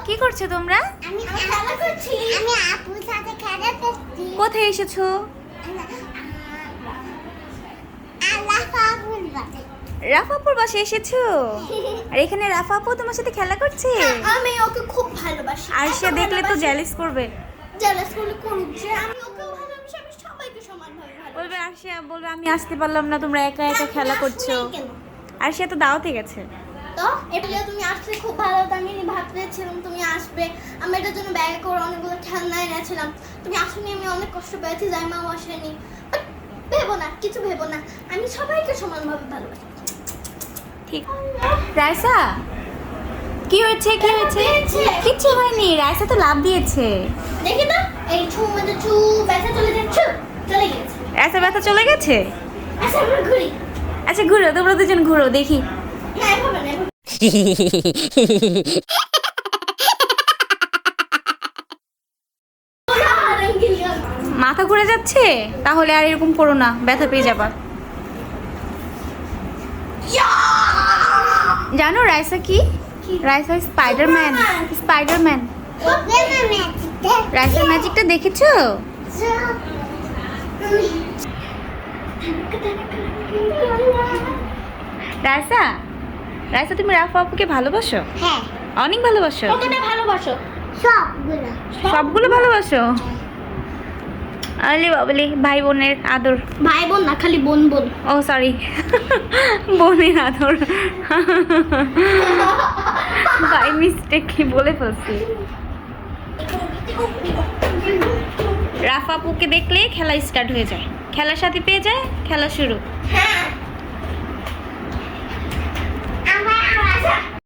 কি করছো তোমরা? আমি খেলা করছি। আমি আপুর সাথে খেলা করছি। কোথায় এসেছো? রাফাপুর বাসে এসেছো? আর এখানে রাফাপু তোমার সাথে খেলা করছে? আমি ওকে খুব ভালোবাসি। আরশিয়া দেখলে তো জেলাস করবে। জেলাস করুক যে আমি ওকেও ভালোবাসি, আমি সবাইকে সমানভাবে ভালোবাসি। বলবে আরশিয়া বলবে আমি আসতে পারলাম না, তোমরা একা একা খেলা করছো। আরশিয়া তো দাওয়াতে গেছে। তো এটা যে তুমি আসলে খুব ভালো হতো, আমি ভাবতেছিলাম তুমি আসবে। আমি এটার জন্য ব্যাগে করে অনেকগুলো খেলনা এনেছিলাম। তুমি আসলে আমি অনেক কষ্ট পেয়েছি, যাই মাও আসেনি। ভেবো না, কিছু ভেবো না, আমি সবাইকে সমানভাবে ভালোবাসি। ঠিক। রাইসা কি হয়েছে? কি হয়েছে? কিচ্ছু হয়নি, রাইসা তো লাভ দিয়েছে। দেখি তো এই ছু মধ্যে ছু ব্যথা চলে যাচ্ছে, চলে গেছে। রাইসা ব্যথা চলে গেছে। আচ্ছা আমরা ঘুরি। আচ্ছা ঘুরো, তোমরা দুজন ঘুরো দেখি। না এভাবে না, এভাবে। মাথা ঘুরে যাচ্ছে? তাহলে আর এরকম করো না, ব্যথা পেয়ে যাবা। জানো রাইসা কি? রাইসা স্পাইডারম্যান। স্পাইডারম্যান। রাইসার ম্যাজিকটা দেখেছো? রাইসা, রাইসা তুমি রাফা আপুকে ভালোবাসো? হ্যাঁ, অনেক ভালোবাসো? কতটা ভালোবাসো? সবগুলো। সবগুলো ভালোবাসো? আলে বাবলে, ভাই বোনের আদর। ভাই বোন না, খালি বোন বোন। ও সরি, বোনের আদর। বাই মিস্টেক কি বলে ফেলছি। রাফা আপুকে দেখলে খেলা স্টার্ট হয়ে যায়, খেলার সাথে পেয়ে যায়, খেলা শুরু। হ্যাঁ। আমার